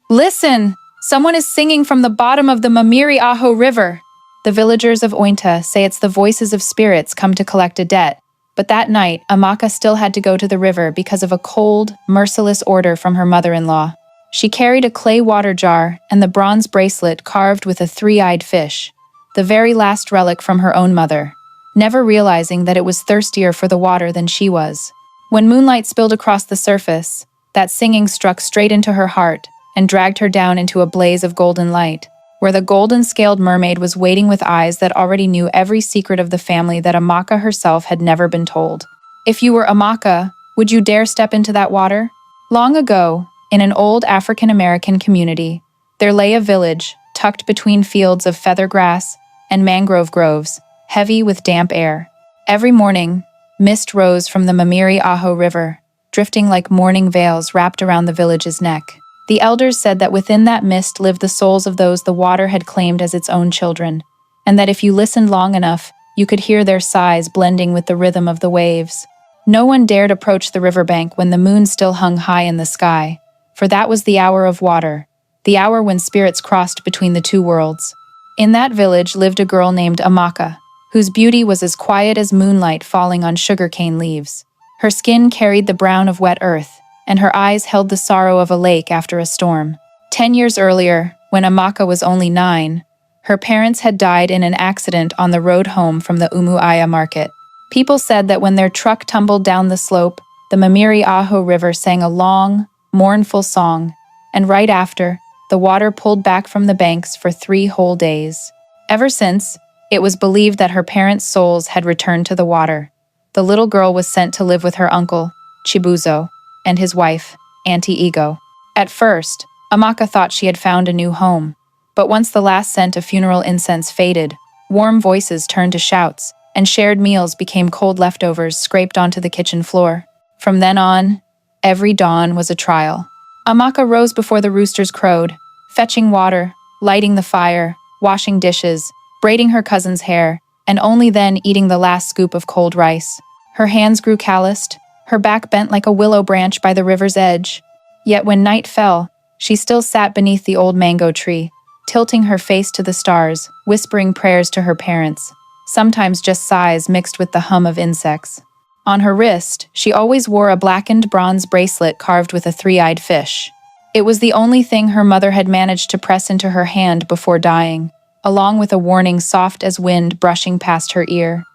Listen! Someone is singing from the bottom of the Mamiri Aho River. The villagers of Ointa say it's the voices of spirits come to collect a debt. But that night, Amaka still had to go to the river because of a cold, merciless order from her mother-in-law. She carried a clay water jar and the bronze bracelet carved with a three-eyed fish, the very last relic from her own mother, never realizing that it was thirstier for the water than she was. When moonlight spilled across the surface, that singing struck straight into her heart and dragged her down into a blaze of golden light, where the golden-scaled mermaid was waiting with eyes that already knew every secret of the family that Amaka herself had never been told. If you were Amaka, would you dare step into that water? Long ago, in an old African-American community, there lay a village tucked between fields of feather grass and mangrove groves, heavy with damp air. Every morning, mist rose from the Mamiri Aho River, drifting like mourning veils wrapped around the village's neck. The elders said that within that mist lived the souls of those the water had claimed as its own children, and that if you listened long enough, you could hear their sighs blending with the rhythm of the waves. No one dared approach the riverbank when the moon still hung high in the sky, for that was the hour of water, the hour when spirits crossed between the two worlds. In that village lived a girl named Amaka, whose beauty was as quiet as moonlight falling on sugarcane leaves. Her skin carried the brown of wet earth, and her eyes held the sorrow of a lake after a storm. 10 years earlier, when Amaka was only 9, her parents had died in an accident on the road home from the Umuaya market. People said that when their truck tumbled down the slope, the Mamiri Aho River sang a long, mournful song, and right after, the water pulled back from the banks for 3 whole days. Ever since, it was believed that her parents' souls had returned to the water. The little girl was sent to live with her uncle, Chibuzo, and his wife, Auntie Ego. At first, Amaka thought she had found a new home, but once the last scent of funeral incense faded, warm voices turned to shouts, and shared meals became cold leftovers scraped onto the kitchen floor. From then on, every dawn was a trial. Amaka rose before the roosters crowed, fetching water, lighting the fire, washing dishes, braiding her cousin's hair, and only then eating the last scoop of cold rice. Her hands grew calloused, her back bent like a willow branch by the river's edge. Yet when night fell, she still sat beneath the old mango tree, tilting her face to the stars, whispering prayers to her parents, sometimes just sighs mixed with the hum of insects. On her wrist, she always wore a blackened bronze bracelet carved with a three-eyed fish. It was the only thing her mother had managed to press into her hand before dying, along with a warning soft as wind brushing past her ear.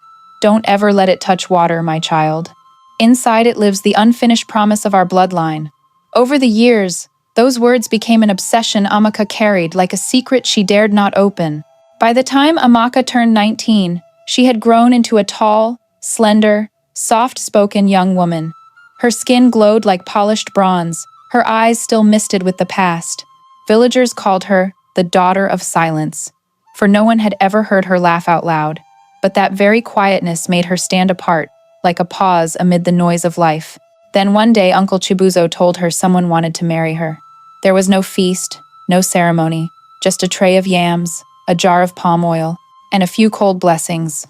Don't ever let it touch water, my child. Inside it lives the unfinished promise of our bloodline. Over the years, those words became an obsession Amaka carried like a secret she dared not open. By the time Amaka turned 19, she had grown into a tall, slender, soft-spoken young woman. Her skin glowed like polished bronze, her eyes still misted with the past. Villagers called her the daughter of silence, for no one had ever heard her laugh out loud. But that very quietness made her stand apart, like a pause amid the noise of life. Then one day Uncle Chibuzo told her someone wanted to marry her. There was no feast, no ceremony, just a tray of yams, a jar of palm oil, and a few cold blessings.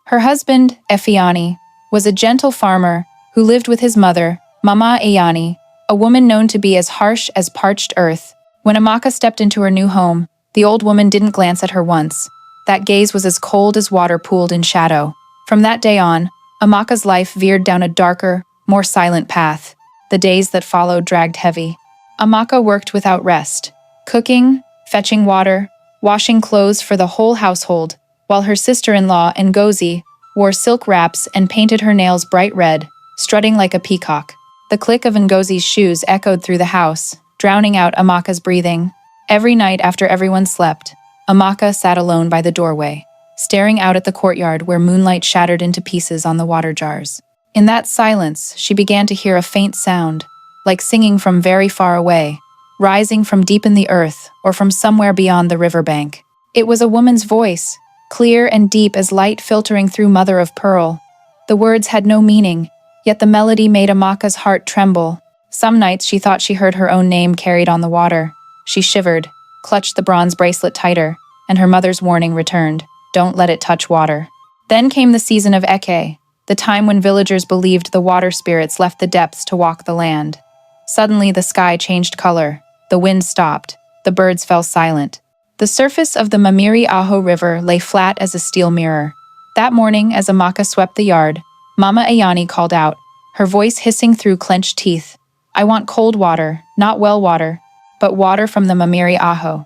Her husband, Efiani, was a gentle farmer who lived with his mother, Mama Eyani, a woman known to be as harsh as parched earth. When Amaka stepped into her new home, the old woman didn't glance at her once. That gaze was as cold as water pooled in shadow. From that day on, Amaka's life veered down a darker, more silent path. The days that followed dragged heavy. Amaka worked without rest, cooking, fetching water, washing clothes for the whole household, while her sister-in-law, Ngozi, wore silk wraps and painted her nails bright red, strutting like a peacock. The click of Ngozi's shoes echoed through the house, drowning out Amaka's breathing. Every night after everyone slept, Amaka sat alone by the doorway, staring out at the courtyard where moonlight shattered into pieces on the water jars. In that silence, she began to hear a faint sound, like singing from very far away, rising from deep in the earth or from somewhere beyond the riverbank. It was a woman's voice, clear and deep as light filtering through mother of pearl. The words had no meaning, yet the melody made Amaka's heart tremble. Some nights she thought she heard her own name carried on the water. She shivered, clutched the bronze bracelet tighter, and her mother's warning returned. Don't let it touch water. Then came the season of Eke, the time when villagers believed the water spirits left the depths to walk the land. Suddenly the sky changed color. The wind stopped. The birds fell silent. The surface of the Mamiri Aho River lay flat as a steel mirror. That morning, as Amaka swept the yard, Mama Ayani called out, her voice hissing through clenched teeth. "I want cold water, not well water, but water from the Mamiri Aho."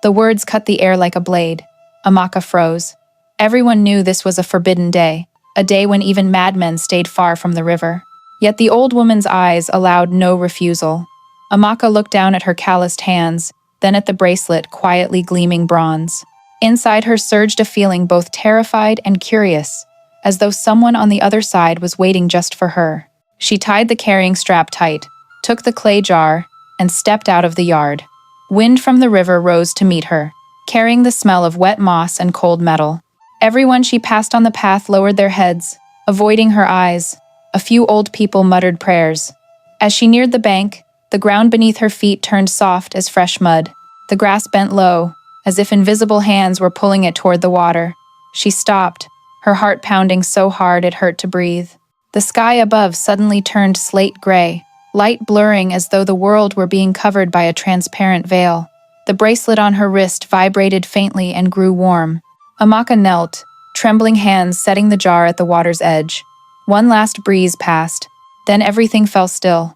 The words cut the air like a blade. Amaka froze. Everyone knew this was a forbidden day, a day when even madmen stayed far from the river. Yet the old woman's eyes allowed no refusal. Amaka looked down at her calloused hands, then at the bracelet quietly gleaming bronze. Inside her surged a feeling both terrified and curious, as though someone on the other side was waiting just for her. She tied the carrying strap tight, took the clay jar, and stepped out of the yard. Wind from the river rose to meet her, carrying the smell of wet moss and cold metal. Everyone she passed on the path lowered their heads, avoiding her eyes. A few old people muttered prayers. As she neared the bank, the ground beneath her feet turned soft as fresh mud. The grass bent low, as if invisible hands were pulling it toward the water. She stopped, her heart pounding so hard it hurt to breathe. The sky above suddenly turned slate gray, light blurring as though the world were being covered by a transparent veil. The bracelet on her wrist vibrated faintly and grew warm. Amaka knelt, trembling hands setting the jar at the water's edge. One last breeze passed, then everything fell still.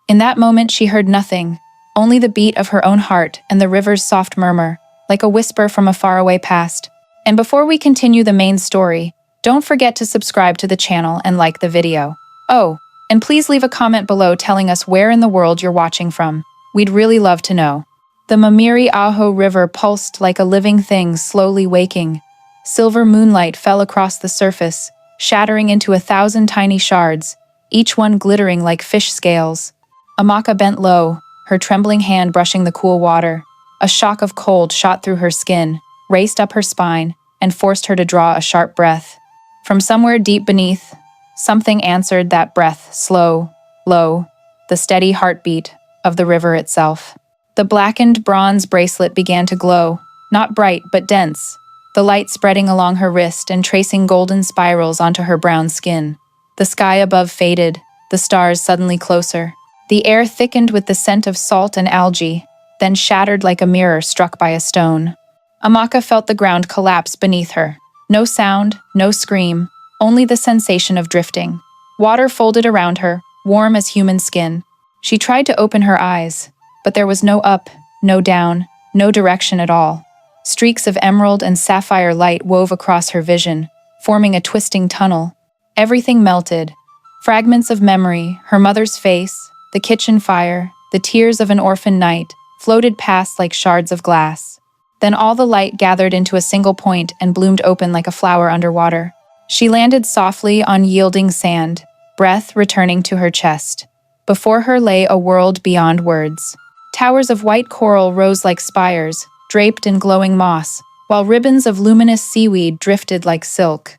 In that moment she heard nothing, only the beat of her own heart and the river's soft murmur, like a whisper from a faraway past. And before we continue the main story, don't forget to subscribe to the channel and like the video. Oh, and please leave a comment below telling us where in the world you're watching from. We'd really love to know. The Mamiri Aho River pulsed like a living thing slowly waking. Silver moonlight fell across the surface, shattering into 1,000 tiny shards, each one glittering like fish scales. Amaka bent low, her trembling hand brushing the cool water. A shock of cold shot through her skin, raced up her spine, and forced her to draw a sharp breath. From somewhere deep beneath, something answered that breath, slow, low, the steady heartbeat of the river itself. The blackened bronze bracelet began to glow, not bright but dense, the light spreading along her wrist and tracing golden spirals onto her brown skin. The sky above faded, the stars suddenly closer. The air thickened with the scent of salt and algae, then shattered like a mirror struck by a stone. Amaka felt the ground collapse beneath her. No sound, no scream, only the sensation of drifting. Water folded around her, warm as human skin. She tried to open her eyes, but there was no up, no down, no direction at all. Streaks of emerald and sapphire light wove across her vision, forming a twisting tunnel. Everything melted. Fragments of memory, her mother's face, the kitchen fire, the tears of an orphan night, floated past like shards of glass. Then all the light gathered into a single point and bloomed open like a flower underwater. She landed softly on yielding sand, breath returning to her chest. Before her lay a world beyond words. Towers of white coral rose like spires, draped in glowing moss, while ribbons of luminous seaweed drifted like silk.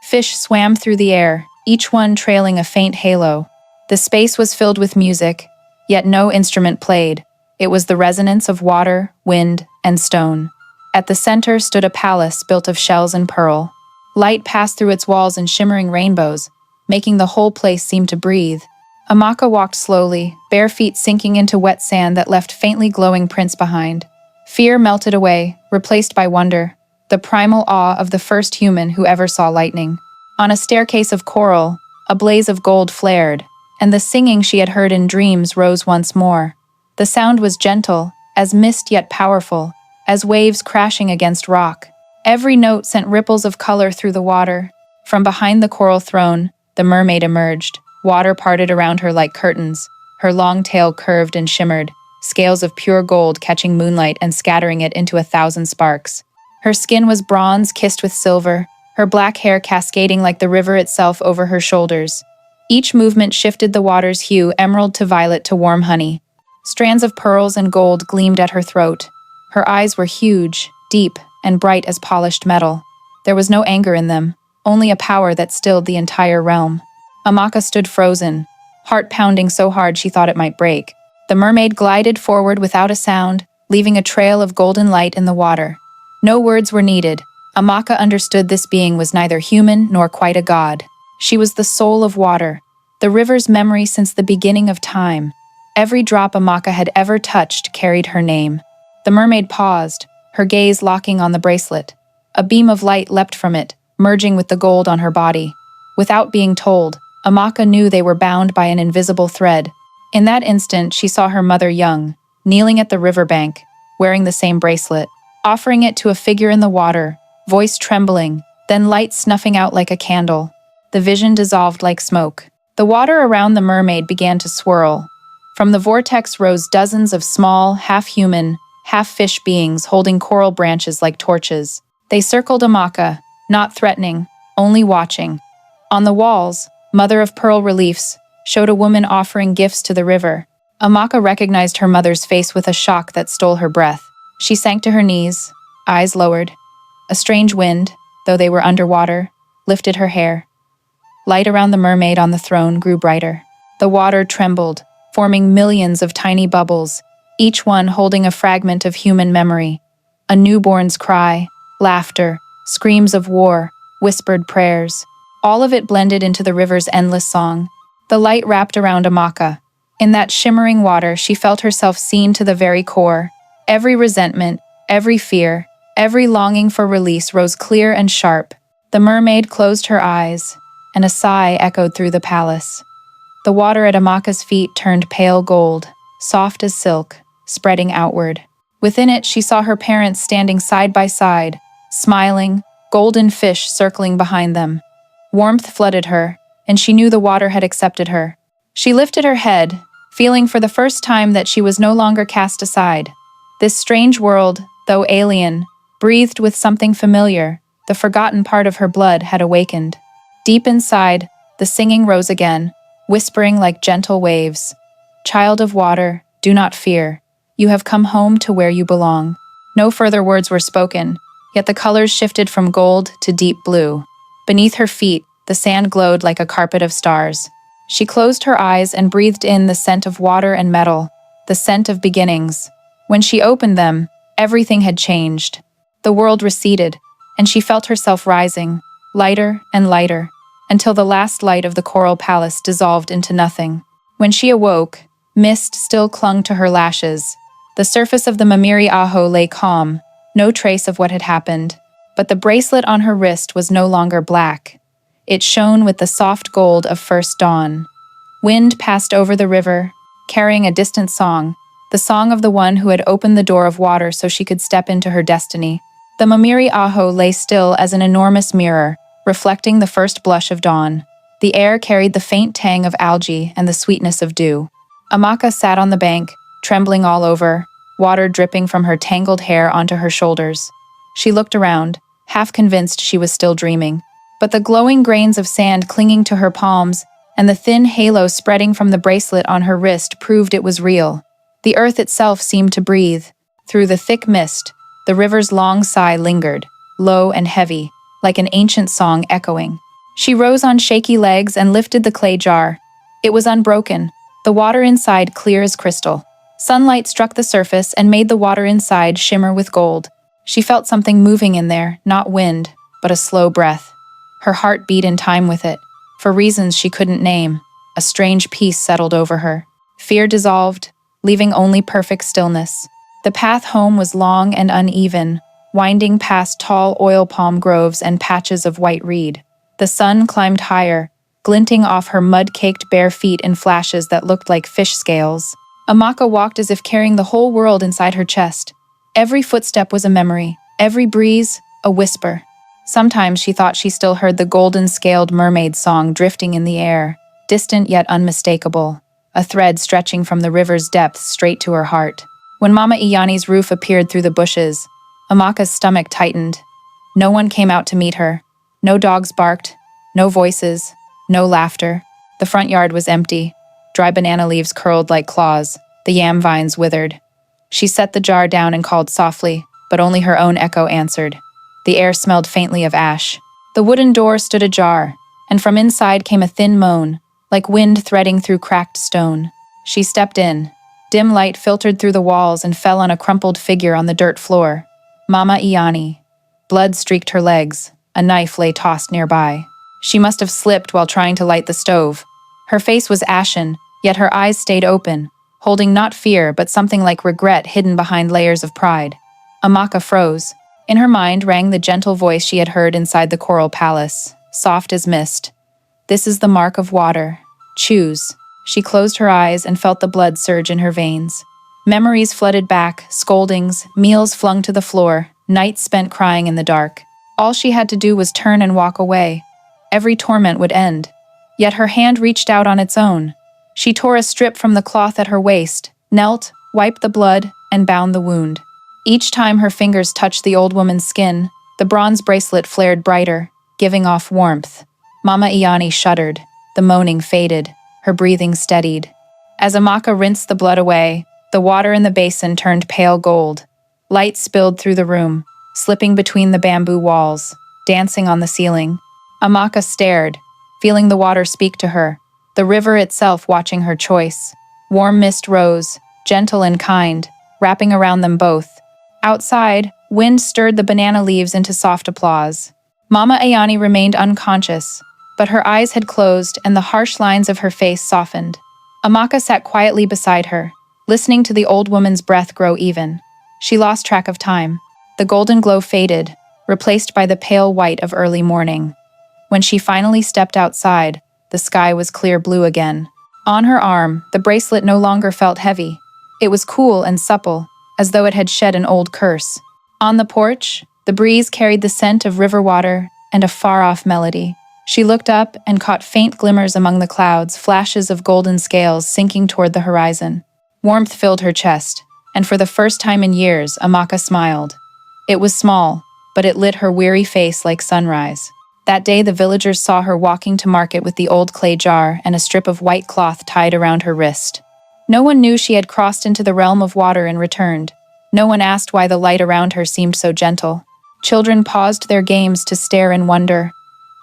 Fish swam through the air, each one trailing a faint halo. The space was filled with music, yet no instrument played. It was the resonance of water, wind, and stone. At the center stood a palace built of shells and pearl. Light passed through its walls in shimmering rainbows, making the whole place seem to breathe. Amaka walked slowly, bare feet sinking into wet sand that left faintly glowing prints behind. Fear melted away, replaced by wonder, the primal awe of the first human who ever saw lightning. On a staircase of coral, a blaze of gold flared, and the singing she had heard in dreams rose once more. The sound was gentle, as mist yet powerful, as waves crashing against rock. Every note sent ripples of color through the water. From behind the coral throne, the mermaid emerged. Water parted around her like curtains. Her long tail curved and shimmered, scales of pure gold catching moonlight and scattering it into 1,000 sparks. Her skin was bronze kissed with silver, her black hair cascading like the river itself over her shoulders. Each movement shifted the water's hue, emerald to violet to warm honey. Strands of pearls and gold gleamed at her throat. Her eyes were huge, deep, and bright as polished metal. There was no anger in them, only a power that stilled the entire realm. Amaka stood frozen, heart pounding so hard she thought it might break. The mermaid glided forward without a sound, leaving a trail of golden light in the water. No words were needed. Amaka understood this being was neither human nor quite a god. She was the soul of water, the river's memory since the beginning of time. Every drop Amaka had ever touched carried her name. The mermaid paused, her gaze locking on the bracelet. A beam of light leapt from it, merging with the gold on her body. Without being told, Amaka knew they were bound by an invisible thread. In that instant, she saw her mother young, kneeling at the riverbank, wearing the same bracelet, offering it to a figure in the water, voice trembling, then light snuffing out like a candle. The vision dissolved like smoke. The water around the mermaid began to swirl. From the vortex rose dozens of small, half-human, half-fish beings holding coral branches like torches. They circled Amaka, not threatening, only watching. On the walls, mother-of-pearl reliefs showed a woman offering gifts to the river. Amaka recognized her mother's face with a shock that stole her breath. She sank to her knees, eyes lowered. A strange wind, though they were underwater, lifted her hair. Light around the mermaid on the throne grew brighter. The water trembled, forming millions of tiny bubbles, each one holding a fragment of human memory. A newborn's cry, laughter, screams of war, whispered prayers. All of it blended into the river's endless song. The light wrapped around Amaka. In that shimmering water, she felt herself seen to the very core. Every resentment, every fear, every longing for release rose clear and sharp. The mermaid closed her eyes, and a sigh echoed through the palace. The water at Amaka's feet turned pale gold, soft as silk, spreading outward. Within it, she saw her parents standing side by side, smiling, golden fish circling behind them. Warmth flooded her, and she knew the water had accepted her. She lifted her head, feeling for the first time that she was no longer cast aside. This strange world, though alien, breathed with something familiar. The forgotten part of her blood had awakened. Deep inside, the singing rose again, whispering like gentle waves. Child of water, do not fear. You have come home to where you belong. No further words were spoken, yet the colors shifted from gold to deep blue. Beneath her feet, the sand glowed like a carpet of stars. She closed her eyes and breathed in the scent of water and metal, the scent of beginnings. When she opened them, everything had changed. The world receded, and she felt herself rising, lighter and lighter, until the last light of the coral palace dissolved into nothing. When she awoke, mist still clung to her lashes. The surface of the Mermaid lay calm, no trace of what had happened, but the bracelet on her wrist was no longer black. It shone with the soft gold of first dawn. Wind passed over the river, carrying a distant song, the song of the one who had opened the door of water so she could step into her destiny. The Mermaid lay still as an enormous mirror, reflecting the first blush of dawn. The air carried the faint tang of algae and the sweetness of dew. Amaka sat on the bank, trembling all over, water dripping from her tangled hair onto her shoulders. She looked around, half convinced she was still dreaming. But the glowing grains of sand clinging to her palms and the thin halo spreading from the bracelet on her wrist proved it was real. The earth itself seemed to breathe. Through the thick mist, the river's long sigh lingered, low and heavy, like an ancient song echoing. She rose on shaky legs and lifted the clay jar. It was unbroken, the water inside clear as crystal. Sunlight struck the surface and made the water inside shimmer with gold. She felt something moving in there, not wind, but a slow breath. Her heart beat in time with it. For reasons she couldn't name, a strange peace settled over her. Fear dissolved, leaving only perfect stillness. The path home was long and uneven, winding past tall oil palm groves and patches of white reed. The sun climbed higher, glinting off her mud-caked bare feet in flashes that looked like fish scales. Amaka walked as if carrying the whole world inside her chest. Every footstep was a memory, every breeze, a whisper. Sometimes she thought she still heard the golden-scaled mermaid song drifting in the air, distant yet unmistakable, a thread stretching from the river's depths straight to her heart. When Mama Iyani's roof appeared through the bushes, Amaka's stomach tightened. No one came out to meet her. No dogs barked, no voices, no laughter. The front yard was empty. Dry banana leaves curled like claws. The yam vines withered. She set the jar down and called softly, but only her own echo answered. The air smelled faintly of ash. The wooden door stood ajar, and from inside came a thin moan, like wind threading through cracked stone. She stepped in. Dim light filtered through the walls and fell on a crumpled figure on the dirt floor. Mama Iyani. Blood streaked her legs. A knife lay tossed nearby. She must have slipped while trying to light the stove. Her face was ashen, yet her eyes stayed open, holding not fear but something like regret hidden behind layers of pride. Amaka froze. In her mind rang the gentle voice she had heard inside the coral palace, soft as mist. This is the mark of water. Choose. She closed her eyes and felt the blood surge in her veins. Memories flooded back, scoldings, meals flung to the floor, nights spent crying in the dark. All she had to do was turn and walk away. Every torment would end. Yet her hand reached out on its own. She tore a strip from the cloth at her waist, knelt, wiped the blood, and bound the wound. Each time her fingers touched the old woman's skin, the bronze bracelet flared brighter, giving off warmth. Mama Iani shuddered. The moaning faded. Her breathing steadied. As Amaka rinsed the blood away, the water in the basin turned pale gold. Light spilled through the room, slipping between the bamboo walls, dancing on the ceiling. Amaka stared, feeling the water speak to her, the river itself watching her choice. Warm mist rose, gentle and kind, wrapping around them both. Outside, wind stirred the banana leaves into soft applause. Mama Ayani remained unconscious, but her eyes had closed and the harsh lines of her face softened. Amaka sat quietly beside her, listening to the old woman's breath grow even. She lost track of time. The golden glow faded, replaced by the pale white of early morning. When she finally stepped outside, the sky was clear blue again. On her arm, the bracelet no longer felt heavy. It was cool and supple, as though it had shed an old curse. On the porch, the breeze carried the scent of river water and a far-off melody. She looked up and caught faint glimmers among the clouds, flashes of golden scales sinking toward the horizon. Warmth filled her chest, and for the first time in years, Amaka smiled. It was small, but it lit her weary face like sunrise. That day, the villagers saw her walking to market with the old clay jar and a strip of white cloth tied around her wrist. No one knew she had crossed into the realm of water and returned. No one asked why the light around her seemed so gentle. Children paused their games to stare in wonder.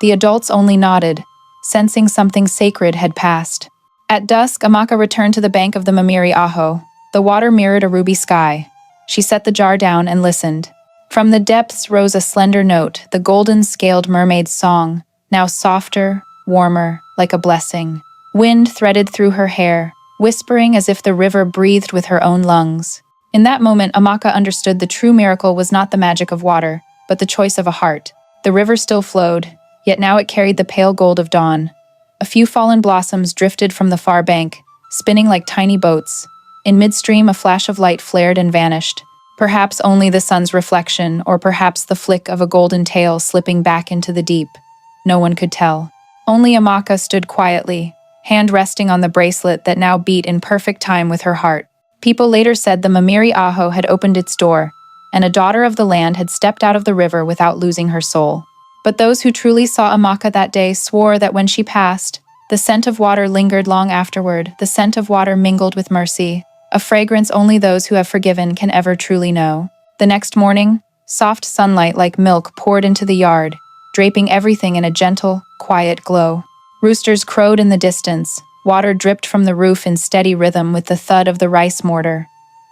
The adults only nodded, sensing something sacred had passed. At dusk, Amaka returned to the bank of the Mamiri Aho. The water mirrored a ruby sky. She set the jar down and listened. From the depths rose a slender note, the golden-scaled mermaid's song, now softer, warmer, like a blessing. Wind threaded through her hair, whispering as if the river breathed with her own lungs. In that moment, Amaka understood the true miracle was not the magic of water, but the choice of a heart. The river still flowed, yet now it carried the pale gold of dawn. A few fallen blossoms drifted from the far bank, spinning like tiny boats. In midstream, a flash of light flared and vanished. Perhaps only the sun's reflection, or perhaps the flick of a golden tail slipping back into the deep. No one could tell. Only Amaka stood quietly, hand resting on the bracelet that now beat in perfect time with her heart. People later said the Mamiri Aho had opened its door, and a daughter of the land had stepped out of the river without losing her soul. But those who truly saw Amaka that day swore that when she passed, the scent of water lingered long afterward, the scent of water mingled with mercy, a fragrance only those who have forgiven can ever truly know. The next morning, soft sunlight like milk poured into the yard, draping everything in a gentle, quiet glow. Roosters crowed in the distance, water dripped from the roof in steady rhythm with the thud of the rice mortar.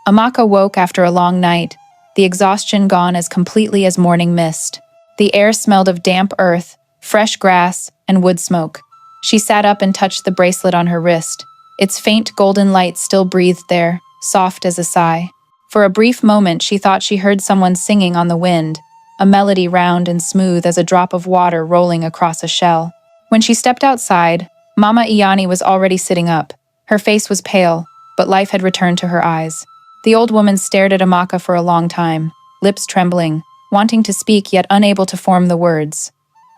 Amaka woke after a long night, the exhaustion gone as completely as morning mist. The air smelled of damp earth, fresh grass, and wood smoke. She sat up and touched the bracelet on her wrist. Its faint golden light still breathed there, soft as a sigh. For a brief moment she thought she heard someone singing on the wind, a melody round and smooth as a drop of water rolling across a shell. When she stepped outside, Mama Iani was already sitting up. Her face was pale, but life had returned to her eyes. The old woman stared at Amaka for a long time, lips trembling, wanting to speak yet unable to form the words.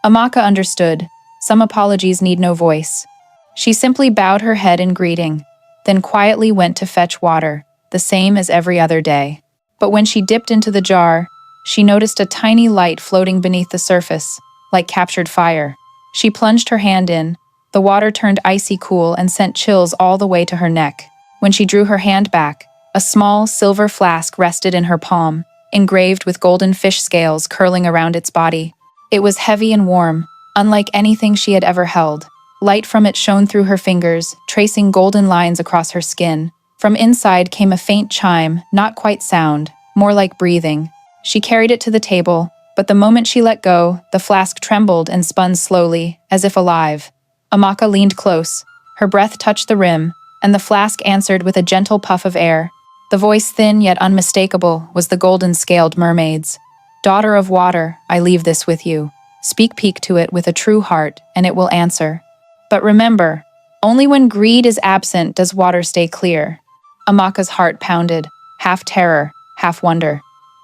Amaka understood. Some apologies need no voice. She simply bowed her head in greeting, then quietly went to fetch water, the same as every other day. But when she dipped into the jar, she noticed a tiny light floating beneath the surface, like captured fire. She plunged her hand in. The water turned icy cool and sent chills all the way to her neck. When she drew her hand back, a small silver flask rested in her palm, engraved with golden fish scales curling around its body. It was heavy and warm, unlike anything she had ever held. Light from it shone through her fingers, tracing golden lines across her skin. From inside came a faint chime, not quite sound, more like breathing. She carried it to the table, but the moment she let go, the flask trembled and spun slowly, as if alive. Amaka leaned close. Her breath touched the rim, and the flask answered with a gentle puff of air. The voice, thin yet unmistakable, was the golden-scaled mermaid's. "Daughter of water, I leave this with you. Speak to it with a true heart, and it will answer. But remember, only when greed is absent does water stay clear." Amaka's heart pounded, half terror, half wonder.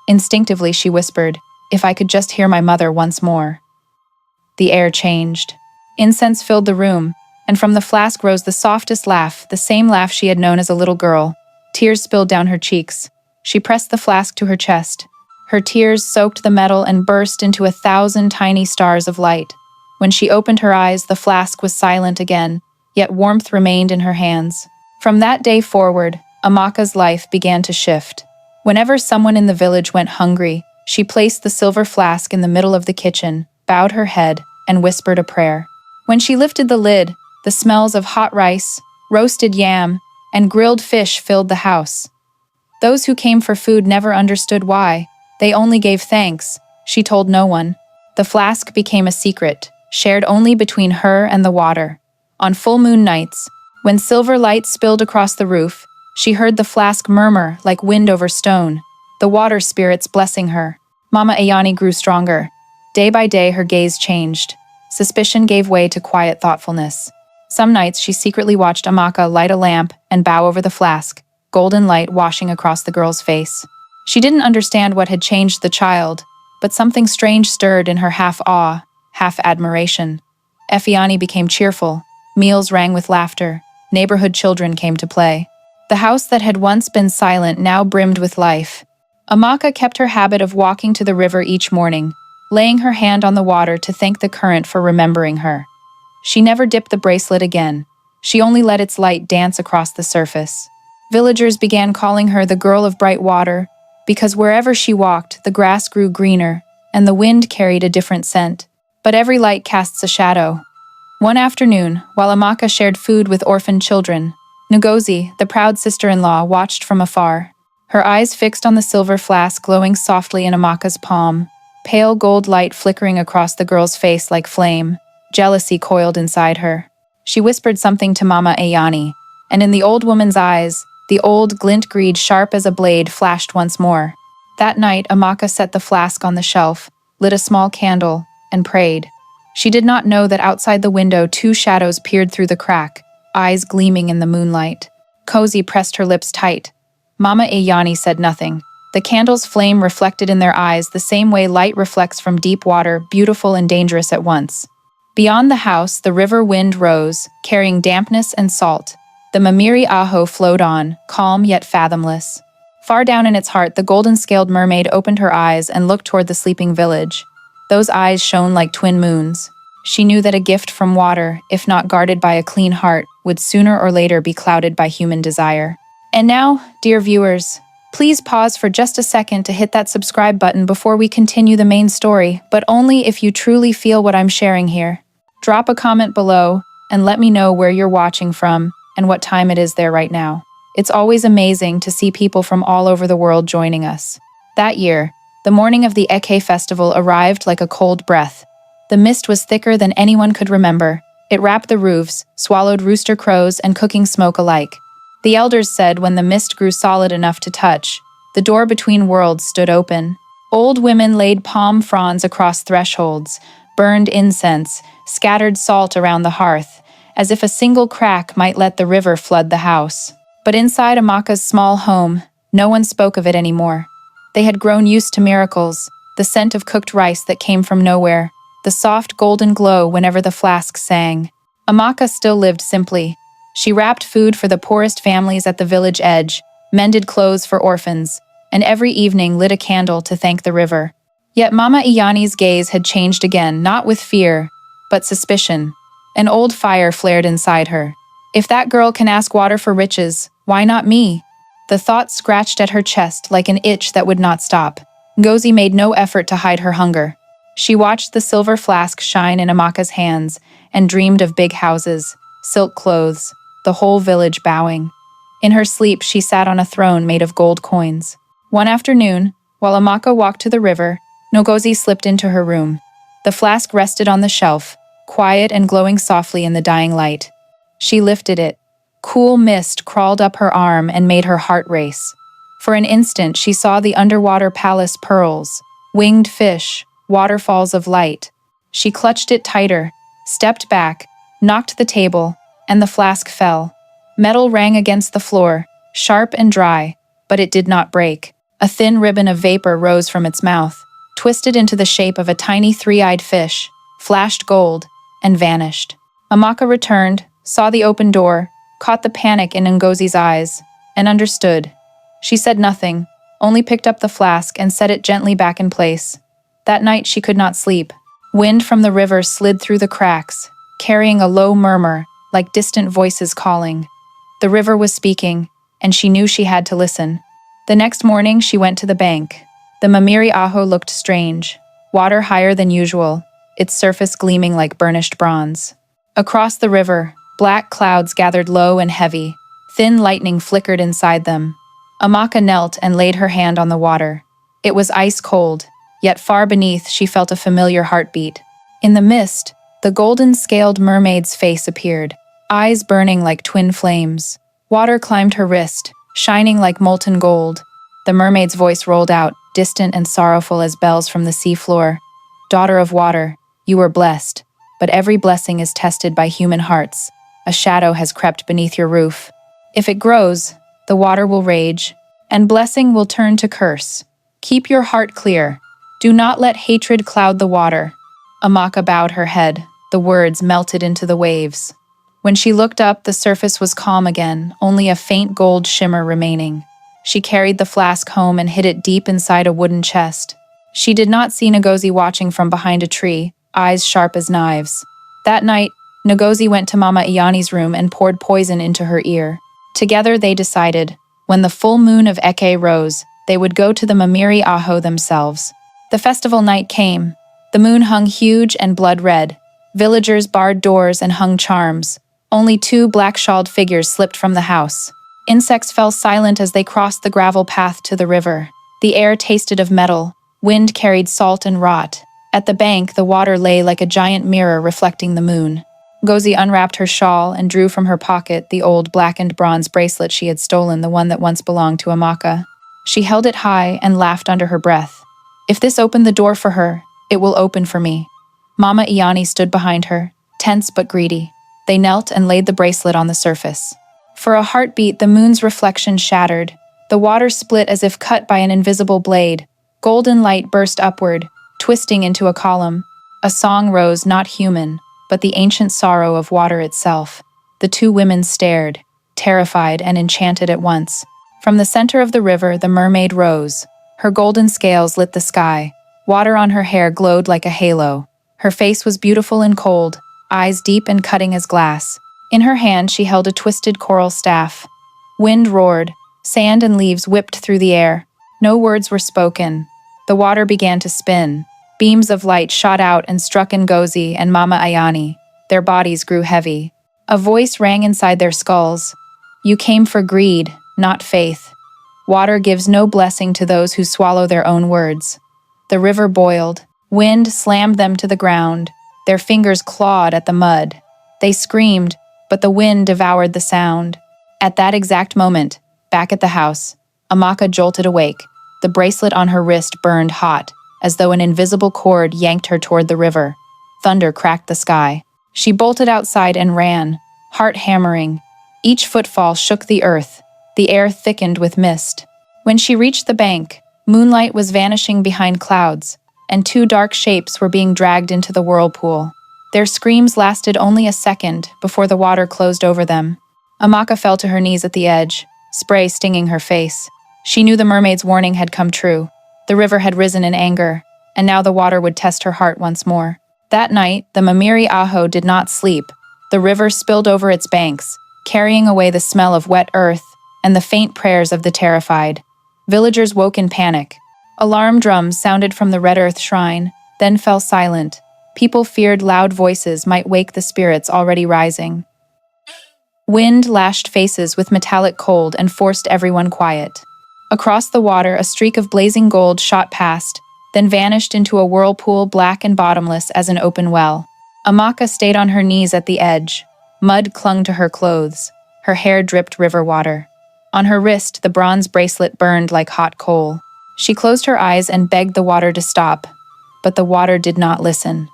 Instinctively she whispered, "If I could just hear my mother once more." The air changed. Incense filled the room, and from the flask rose the softest laugh, the same laugh she had known as a little girl. Tears spilled down her cheeks. She pressed the flask to her chest. Her tears soaked the metal and burst into 1,000 tiny stars of light. When she opened her eyes, the flask was silent again, yet warmth remained in her hands. From that day forward, Amaka's life began to shift. Whenever someone in the village went hungry, she placed the silver flask in the middle of the kitchen, bowed her head, and whispered a prayer. When she lifted the lid, the smells of hot rice, roasted yam, and grilled fish filled the house. Those who came for food never understood why. They only gave thanks. She told no one. The flask became a secret, shared only between her and the water. On full moon nights, when silver light spilled across the roof, she heard the flask murmur like wind over stone, the water spirits blessing her. Mama Ayani grew stronger. Day by day her gaze changed. Suspicion gave way to quiet thoughtfulness. Some nights she secretly watched Amaka light a lamp and bow over the flask, golden light washing across the girl's face. She didn't understand what had changed the child, but something strange stirred in her, half awe, half admiration. Effiani became cheerful. Meals rang with laughter. Neighborhood children came to play. The house that had once been silent now brimmed with life. Amaka kept her habit of walking to the river each morning, laying her hand on the water to thank the current for remembering her. She never dipped the bracelet again. She only let its light dance across the surface. Villagers began calling her the girl of bright water, because wherever she walked, the grass grew greener, and the wind carried a different scent. But every light casts a shadow. One afternoon, while Amaka shared food with orphaned children, Ngozi, the proud sister-in-law, watched from afar, her eyes fixed on the silver flask glowing softly in Amaka's palm, pale gold light flickering across the girl's face like flame. Jealousy coiled inside her. She whispered something to Mama Ayani, and in the old woman's eyes, the old glint greed sharp as a blade flashed once more. That night, Amaka set the flask on the shelf, lit a small candle, and prayed. She did not know that outside the window 2 shadows peered through the crack, eyes gleaming in the moonlight. Cozy pressed her lips tight. Mama Ayani said nothing. The candle's flame reflected in their eyes the same way light reflects from deep water, beautiful and dangerous at once. Beyond the house, the river wind rose, carrying dampness and salt. The Mamiri Aho flowed on, calm yet fathomless. Far down in its heart, the golden-scaled mermaid opened her eyes and looked toward the sleeping village. Those eyes shone like twin moons. She knew that a gift from water, if not guarded by a clean heart, would sooner or later be clouded by human desire. And now, dear viewers, please pause for just a second to hit that subscribe button before we continue the main story, but only if you truly feel what I'm sharing here. Drop a comment below and let me know where you're watching from and what time it is there right now. It's always amazing to see people from all over the world joining us. That year, the morning of the Eke festival arrived like a cold breath. The mist was thicker than anyone could remember. It wrapped the roofs, swallowed rooster crows and cooking smoke alike. The elders said when the mist grew solid enough to touch, the door between worlds stood open. Old women laid palm fronds across thresholds, burned incense, scattered salt around the hearth, as if a single crack might let the river flood the house. But inside Amaka's small home, no one spoke of it anymore. They had grown used to miracles, the scent of cooked rice that came from nowhere, the soft golden glow whenever the flask sang. Amaka still lived simply. She wrapped food for the poorest families at the village edge, mended clothes for orphans, and every evening lit a candle to thank the river. Yet Mama Iyani's gaze had changed again, not with fear, but suspicion. An old fire flared inside her. If that girl can ask water for riches, why not me? The thought scratched at her chest like an itch that would not stop. Ngozi made no effort to hide her hunger. She watched the silver flask shine in Amaka's hands and dreamed of big houses, silk clothes, the whole village bowing. In her sleep, she sat on a throne made of gold coins. One afternoon, while Amaka walked to the river, Ngozi slipped into her room. The flask rested on the shelf, quiet and glowing softly in the dying light. She lifted it. Cool mist crawled up her arm and made her heart race. For an instant, she saw the underwater palace pearls, winged fish, waterfalls of light. She clutched it tighter, stepped back, knocked the table, and the flask fell. Metal rang against the floor, sharp and dry, but it did not break. A thin ribbon of vapor rose from its mouth, twisted into the shape of a tiny three-eyed fish, flashed gold, and vanished. Amaka returned, saw the open door, caught the panic in Ngozi's eyes, and understood. She said nothing, only picked up the flask and set it gently back in place. That night she could not sleep. Wind from the river slid through the cracks, carrying a low murmur, like distant voices calling. The river was speaking, and she knew she had to listen. The next morning she went to the bank. The Mamiri Aho looked strange, water higher than usual, its surface gleaming like burnished bronze. Across the river, black clouds gathered low and heavy. Thin lightning flickered inside them. Amaka knelt and laid her hand on the water. It was ice cold, yet far beneath she felt a familiar heartbeat. In the mist, the golden-scaled mermaid's face appeared, eyes burning like twin flames. Water climbed her wrist, shining like molten gold. The mermaid's voice rolled out, distant and sorrowful as bells from the seafloor. Daughter of water, you were blessed, but every blessing is tested by human hearts. A shadow has crept beneath your roof. If it grows, the water will rage, and blessing will turn to curse. Keep your heart clear. Do not let hatred cloud the water. Amaka bowed her head. The words melted into the waves. When she looked up, the surface was calm again, only a faint gold shimmer remaining. She carried the flask home and hid it deep inside a wooden chest. She did not see Ngozi watching from behind a tree, eyes sharp as knives. That night, Ngozi went to Mama Iyani's room and poured poison into her ear. Together they decided, when the full moon of Eke rose, they would go to the Mamiri Aho themselves. The festival night came. The moon hung huge and blood-red. Villagers barred doors and hung charms. Only two black-shawled figures slipped from the house. Insects fell silent as they crossed the gravel path to the river. The air tasted of metal. Wind carried salt and rot. At the bank, the water lay like a giant mirror reflecting the moon. Ngozi unwrapped her shawl and drew from her pocket the old blackened bronze bracelet she had stolen, the one that once belonged to Amaka. She held it high and laughed under her breath. If this opened the door for her, it will open for me. Mama Iyani stood behind her, tense but greedy. They knelt and laid the bracelet on the surface. For a heartbeat, the moon's reflection shattered. The water split as if cut by an invisible blade. Golden light burst upward, twisting into a column. A song rose, not human, but the ancient sorrow of water itself. The two women stared, terrified and enchanted at once. From the center of the river, the mermaid rose. Her golden scales lit the sky. Water on her hair glowed like a halo. Her face was beautiful and cold, eyes deep and cutting as glass. In her hand, she held a twisted coral staff. Wind roared. Sand and leaves whipped through the air. No words were spoken. The water began to spin. Beams of light shot out and struck Ngozi and Mama Iyani. Their bodies grew heavy. A voice rang inside their skulls. You came for greed, not faith. Water gives no blessing to those who swallow their own words. The river boiled. Wind slammed them to the ground. Their fingers clawed at the mud. They screamed, but the wind devoured the sound. At that exact moment, back at the house, Amaka jolted awake. The bracelet on her wrist burned hot, as though an invisible cord yanked her toward the river. Thunder cracked the sky. She bolted outside and ran, heart hammering. Each footfall shook the earth. The air thickened with mist. When she reached the bank, moonlight was vanishing behind clouds, and two dark shapes were being dragged into the whirlpool. Their screams lasted only a second before the water closed over them. Amaka fell to her knees at the edge, spray stinging her face. She knew the mermaid's warning had come true. The river had risen in anger, and now the water would test her heart once more. That night, the Mamiri Aho did not sleep. The river spilled over its banks, carrying away the smell of wet earth and the faint prayers of the terrified. Villagers woke in panic. Alarm drums sounded from the Red Earth shrine, then fell silent. People feared loud voices might wake the spirits already rising. Wind lashed faces with metallic cold and forced everyone quiet. Across the water, a streak of blazing gold shot past, then vanished into a whirlpool black and bottomless as an open well. Amaka stayed on her knees at the edge. Mud clung to her clothes. Her hair dripped river water. On her wrist, the bronze bracelet burned like hot coal. She closed her eyes and begged the water to stop, but the water did not listen.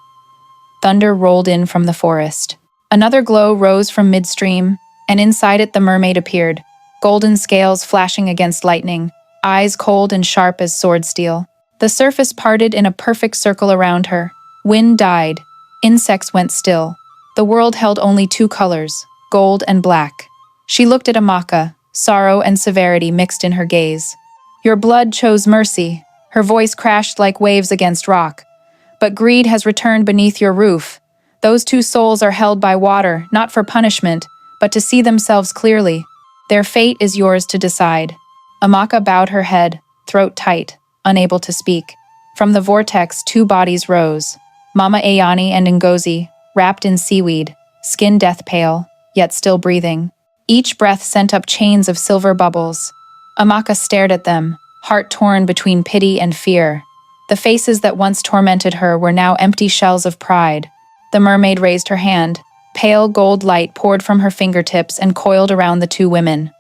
Thunder rolled in from the forest. Another glow rose from midstream, and inside it the mermaid appeared, golden scales flashing against lightning, eyes cold and sharp as sword steel. The surface parted in a perfect circle around her. Wind died. Insects went still. The world held only two colors, gold and black. She looked at Amaka, sorrow and severity mixed in her gaze. Your blood chose mercy. Her voice crashed like waves against rock. But greed has returned beneath your roof. Those two souls are held by water, not for punishment, but to see themselves clearly. Their fate is yours to decide. Amaka bowed her head, throat tight, unable to speak. From the vortex, two bodies rose. Mama Ayani and Ngozi, wrapped in seaweed, skin death pale, yet still breathing. Each breath sent up chains of silver bubbles. Amaka stared at them, heart torn between pity and fear. The faces that once tormented her were now empty shells of pride. The mermaid raised her hand. Pale gold light poured from her fingertips and coiled around the two women.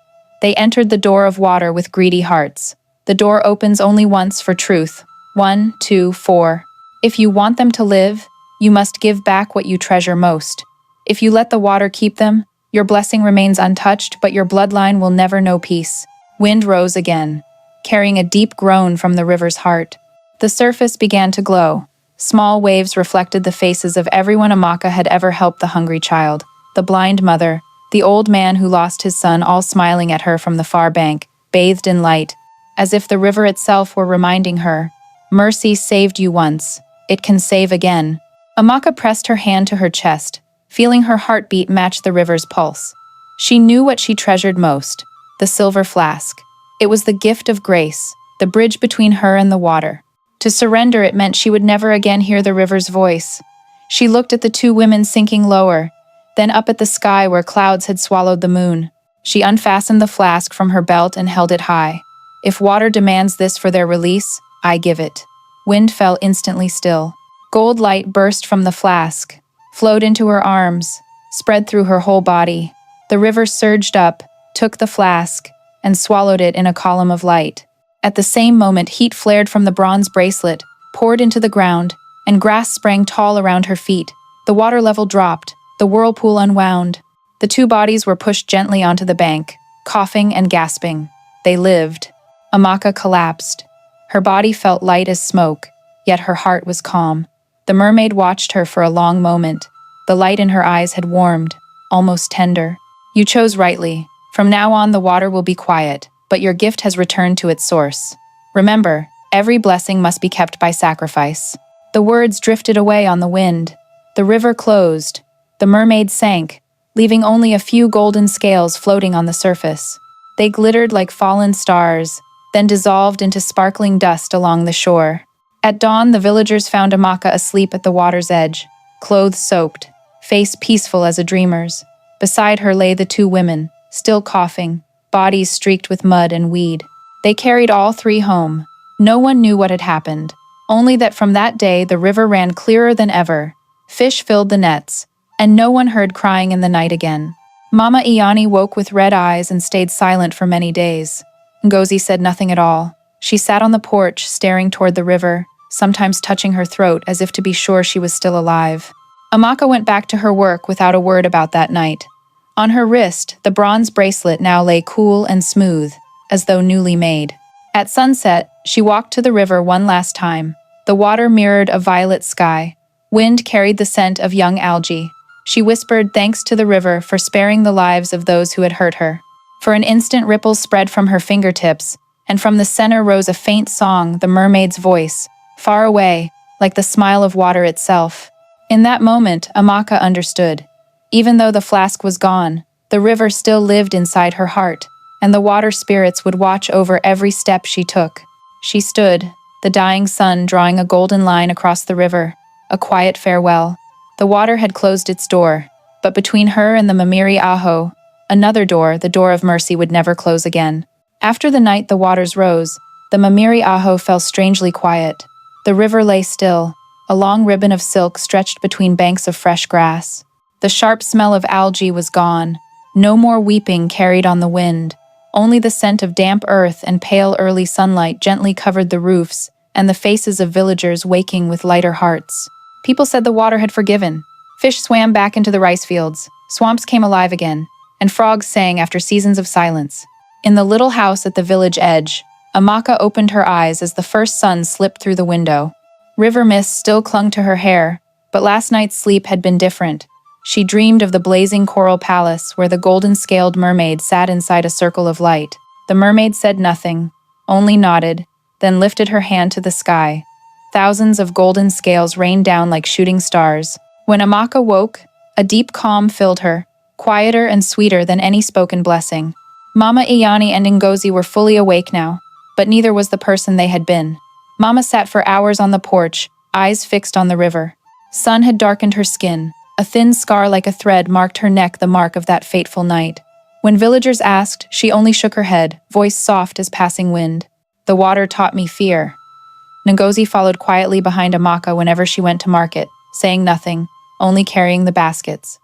They entered the door of water with greedy hearts. The door opens only once for truth. 1, 2, 4. If you want them to live, you must give back what you treasure most. If you let the water keep them, your blessing remains untouched, but your bloodline will never know peace. Wind rose again, carrying a deep groan from the river's heart. The surface began to glow. Small waves reflected the faces of everyone Amaka had ever helped: the hungry child, the blind mother, the old man who lost his son, all smiling at her from the far bank, bathed in light, as if the river itself were reminding her, mercy saved you once, it can save again. Amaka pressed her hand to her chest, feeling her heartbeat match the river's pulse. She knew what she treasured most: the silver flask. It was the gift of grace, the bridge between her and the water. To surrender it meant she would never again hear the river's voice. She looked at the two women sinking lower, then up at the sky where clouds had swallowed the moon. She unfastened the flask from her belt and held it high. If water demands this for their release, I give it. Wind fell instantly still. Gold light burst from the flask, flowed into her arms, spread through her whole body. The river surged up, took the flask, and swallowed it in a column of light. At the same moment, heat flared from the bronze bracelet, poured into the ground, and grass sprang tall around her feet. The water level dropped, the whirlpool unwound. The two bodies were pushed gently onto the bank, coughing and gasping. They lived. Amaka collapsed. Her body felt light as smoke, yet her heart was calm. The mermaid watched her for a long moment. The light in her eyes had warmed, almost tender. You chose rightly. From now on, the water will be quiet, but your gift has returned to its source. Remember, every blessing must be kept by sacrifice. The words drifted away on the wind. The river closed. The mermaid sank, leaving only a few golden scales floating on the surface. They glittered like fallen stars, then dissolved into sparkling dust along the shore. At dawn, the villagers found Amaka asleep at the water's edge, clothes soaked, face peaceful as a dreamer's. Beside her lay the two women, still coughing, bodies streaked with mud and weed. They carried all three home. No one knew what had happened, only that from that day the river ran clearer than ever. Fish filled the nets, and no one heard crying in the night again. Mama Iani woke with red eyes and stayed silent for many days. Ngozi said nothing at all. She sat on the porch, staring toward the river, sometimes touching her throat as if to be sure she was still alive. Amaka went back to her work without a word about that night. On her wrist, the bronze bracelet now lay cool and smooth, as though newly made. At sunset, she walked to the river one last time. The water mirrored a violet sky. Wind carried the scent of young algae. She whispered thanks to the river for sparing the lives of those who had hurt her. For an instant, ripples spread from her fingertips, and from the center rose a faint song, the mermaid's voice, far away, like the smile of water itself. In that moment, Amaka understood. Even though the flask was gone, the river still lived inside her heart, and the water spirits would watch over every step she took. She stood, the dying sun drawing a golden line across the river, a quiet farewell. The water had closed its door, but between her and the Mamiri Aho, another door, the door of mercy, would never close again. After the night the waters rose, the Mamiri Aho fell strangely quiet. The river lay still, a long ribbon of silk stretched between banks of fresh grass. The sharp smell of algae was gone. No more weeping carried on the wind. Only the scent of damp earth and pale early sunlight gently covered the roofs and the faces of villagers waking with lighter hearts. People said the water had forgiven. Fish swam back into the rice fields, swamps came alive again, and frogs sang after seasons of silence. In the little house at the village edge, Amaka opened her eyes as the first sun slipped through the window. River mist still clung to her hair, but last night's sleep had been different. She dreamed of the blazing coral palace where the golden-scaled mermaid sat inside a circle of light. The mermaid said nothing, only nodded, then lifted her hand to the sky. Thousands of golden scales rained down like shooting stars. When Amaka woke, a deep calm filled her, quieter and sweeter than any spoken blessing. Mama Iyani and Ngozi were fully awake now, but neither was the person they had been. Mama sat for hours on the porch, eyes fixed on the river. Sun had darkened her skin. A thin scar like a thread marked her neck, the mark of that fateful night. When villagers asked, she only shook her head, voice soft as passing wind. The water taught me fear. Ngozi followed quietly behind Amaka whenever she went to market, saying nothing, only carrying the baskets.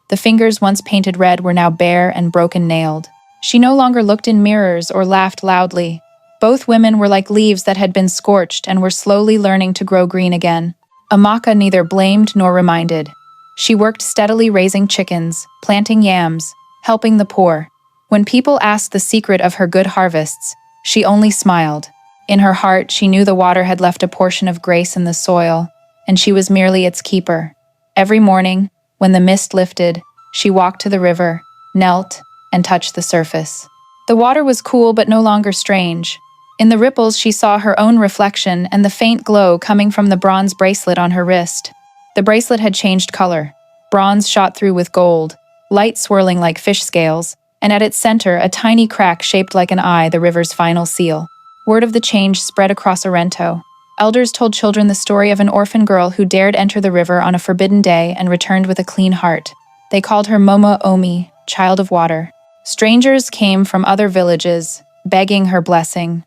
The fingers once painted red were now bare and broken-nailed. She no longer looked in mirrors or laughed loudly. Both women were like leaves that had been scorched and were slowly learning to grow green again. Amaka neither blamed nor reminded. She worked steadily raising chickens, planting yams, helping the poor. When people asked the secret of her good harvests, she only smiled. In her heart, she knew the water had left a portion of grace in the soil, and she was merely its keeper. Every morning, when the mist lifted, she walked to the river, knelt, and touched the surface. The water was cool but no longer strange. In the ripples, she saw her own reflection and the faint glow coming from the bronze bracelet on her wrist. The bracelet had changed color. Bronze shot through with gold, light swirling like fish scales, and at its center, a tiny crack shaped like an eye, the river's final seal. Word of the change spread across Orento. Elders told children the story of an orphan girl who dared enter the river on a forbidden day and returned with a clean heart. They called her Momo Omi, Child of Water. Strangers came from other villages, begging her blessing.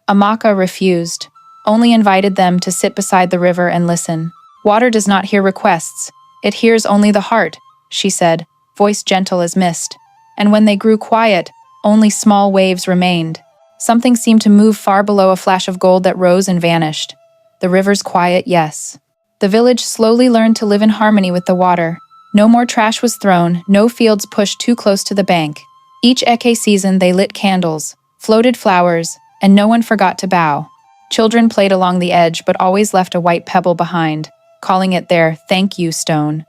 Amaka refused, only invited them to sit beside the river and listen. Water does not hear requests. It hears only the heart, she said, voice gentle as mist. And when they grew quiet, only small waves remained. Something seemed to move far below a flash of gold that rose and vanished. The river's quiet, yes. The village slowly learned to live in harmony with the water. No more trash was thrown, no fields pushed too close to the bank. Each Eke season they lit candles, floated flowers, and no one forgot to bow. Children played along the edge but always left a white pebble behind, calling it their thank you stone.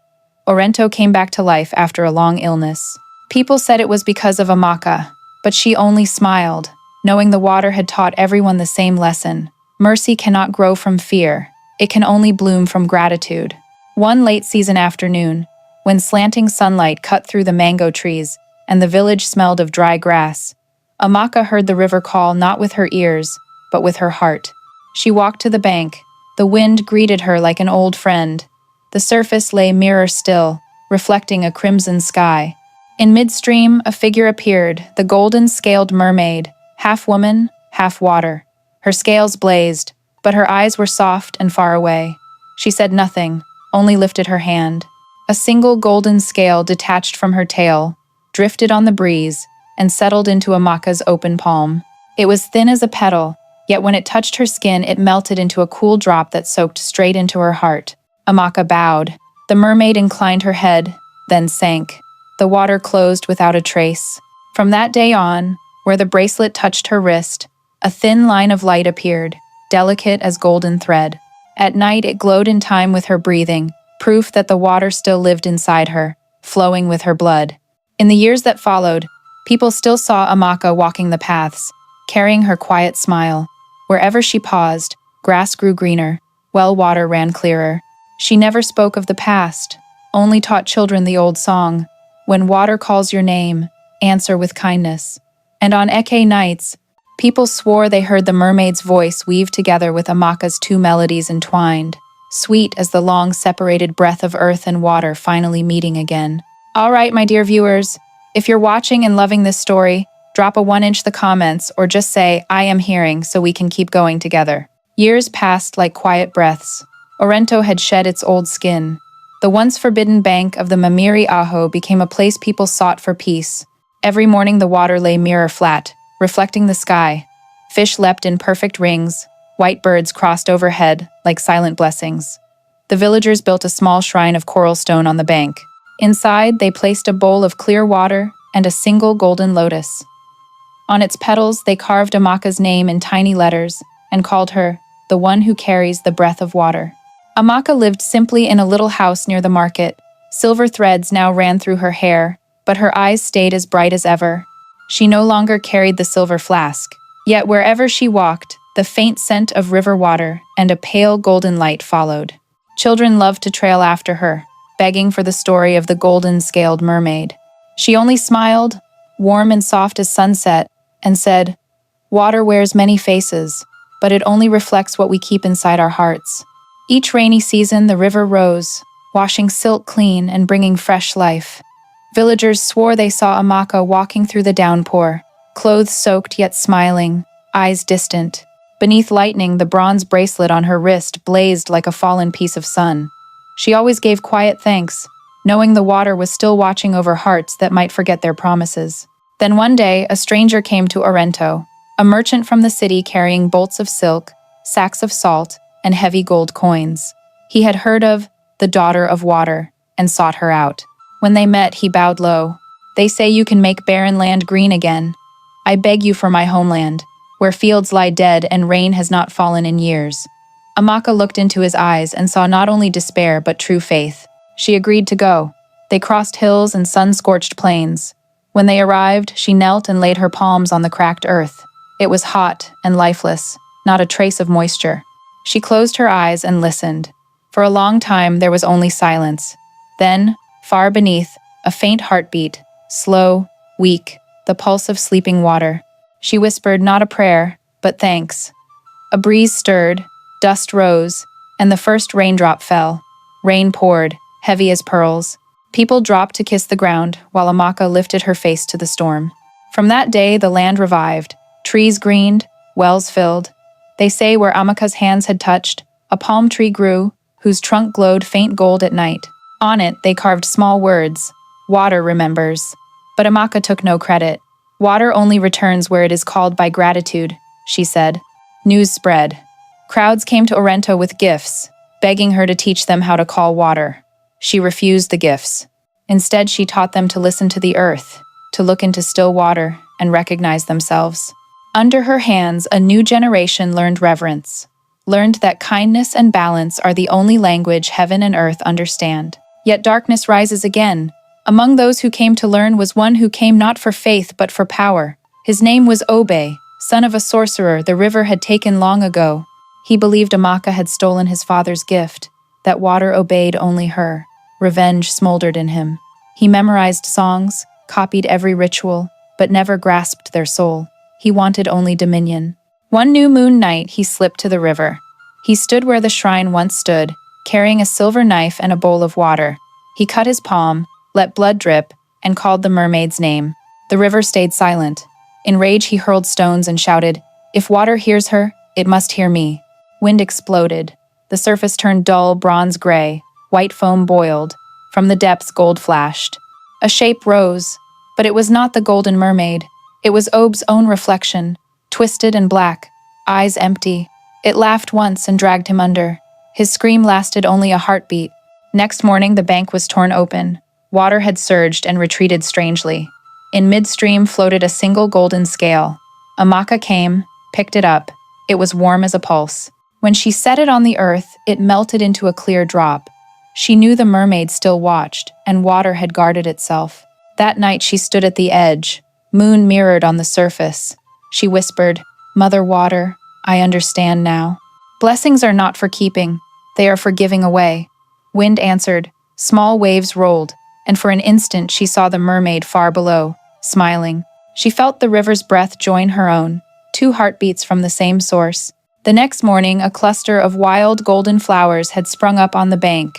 Orento came back to life after a long illness. People said it was because of Amaka, but she only smiled, knowing the water had taught everyone the same lesson. Mercy cannot grow from fear. It can only bloom from gratitude. One late season afternoon, when slanting sunlight cut through the mango trees and the village smelled of dry grass, Amaka heard the river call not with her ears, but with her heart. She walked to the bank. The wind greeted her like an old friend. The surface lay mirror still, reflecting a crimson sky. In midstream, a figure appeared, the golden-scaled mermaid, half woman, half water. Her scales blazed, but her eyes were soft and far away. She said nothing, only lifted her hand. A single golden scale detached from her tail, drifted on the breeze, and settled into Amaka's open palm. It was thin as a petal, yet when it touched her skin, it melted into a cool drop that soaked straight into her heart. Amaka bowed. The mermaid inclined her head, then sank. The water closed without a trace. From that day on, where the bracelet touched her wrist, a thin line of light appeared, delicate as golden thread. At night, it glowed in time with her breathing, proof that the water still lived inside her, flowing with her blood. In the years that followed, people still saw Amaka walking the paths, carrying her quiet smile. Wherever she paused, grass grew greener, well water ran clearer. She never spoke of the past, only taught children the old song, "When water calls your name, answer with kindness." And on Eke nights, people swore they heard the mermaid's voice weave together with Amaka's two melodies entwined, sweet as the long-separated breath of earth and water finally meeting again. All right, my dear viewers, if you're watching and loving this story, drop a 1-inch the comments or just say, "I am hearing," so we can keep going together. Years passed like quiet breaths. Orento had shed its old skin. The once forbidden bank of the Mamiri Aho became a place people sought for peace. Every morning the water lay mirror flat, reflecting the sky. Fish leapt in perfect rings, white birds crossed overhead like silent blessings. The villagers built a small shrine of coral stone on the bank. Inside, they placed a bowl of clear water and a single golden lotus. On its petals, they carved Amaka's name in tiny letters and called her the one who carries the breath of water. Amaka lived simply in a little house near the market. Silver threads now ran through her hair, but her eyes stayed as bright as ever. She no longer carried the silver flask. Yet wherever she walked, the faint scent of river water and a pale golden light followed. Children loved to trail after her, begging for the story of the golden-scaled mermaid. She only smiled, warm and soft as sunset, and said, "Water wears many faces, but it only reflects what we keep inside our hearts." Each rainy season, the river rose, washing silt clean and bringing fresh life. Villagers swore they saw Amaka walking through the downpour, clothes soaked yet smiling, eyes distant. Beneath lightning, the bronze bracelet on her wrist blazed like a fallen piece of sun. She always gave quiet thanks, knowing the water was still watching over hearts that might forget their promises. Then one day, a stranger came to Orento, a merchant from the city carrying bolts of silk, sacks of salt, and heavy gold coins. He had heard of the daughter of water and sought her out. When they met, he bowed low. "They say you can make barren land green again. I beg you for my homeland, where fields lie dead and rain has not fallen in years." Amaka looked into his eyes and saw not only despair but true faith. She agreed to go. They crossed hills and sun-scorched plains. When they arrived, she knelt and laid her palms on the cracked earth. It was hot and lifeless, not a trace of moisture. She closed her eyes and listened. For a long time, there was only silence. Then, far beneath, a faint heartbeat, slow, weak, the pulse of sleeping water. She whispered not a prayer, but thanks. A breeze stirred, dust rose, and the first raindrop fell. Rain poured, heavy as pearls. People dropped to kiss the ground, while Amaka lifted her face to the storm. From that day, the land revived. Trees greened, wells filled. They say where Amaka's hands had touched, a palm tree grew, whose trunk glowed faint gold at night. On it, they carved small words, "Water remembers." But Amaka took no credit. "Water only returns where it is called by gratitude," she said. News spread. Crowds came to Orento with gifts, begging her to teach them how to call water. She refused the gifts. Instead, she taught them to listen to the earth, to look into still water, and recognize themselves. Under her hands, a new generation learned reverence, learned that kindness and balance are the only language heaven and earth understand. Yet darkness rises again. Among those who came to learn was one who came not for faith but for power. His name was Obe, son of a sorcerer the river had taken long ago. He believed Amaka had stolen his father's gift, that water obeyed only her. Revenge smoldered in him. He memorized songs, copied every ritual, but never grasped their soul. He wanted only dominion. One new moon night, he slipped to the river. He stood where the shrine once stood, carrying a silver knife and a bowl of water. He cut his palm, let blood drip, and called the mermaid's name. The river stayed silent. In rage, he hurled stones and shouted, "If water hears her, it must hear me." Wind exploded. The surface turned dull bronze gray. White foam boiled. From the depths, gold flashed. A shape rose, but it was not the golden mermaid. It was Obe's own reflection, twisted and black, eyes empty. It laughed once and dragged him under. His scream lasted only a heartbeat. Next morning, the bank was torn open. Water had surged and retreated strangely. In midstream floated a single golden scale. Amaka came, picked it up. It was warm as a pulse. When she set it on the earth, it melted into a clear drop. She knew the mermaid still watched, and water had guarded itself. That night she stood at the edge, moon mirrored on the surface. She whispered, "Mother Water, I understand now. Blessings are not for keeping, they are for giving away." Wind answered, small waves rolled, and for an instant she saw the mermaid far below, smiling. She felt the river's breath join her own, two heartbeats from the same source. The next morning, a cluster of wild golden flowers had sprung up on the bank.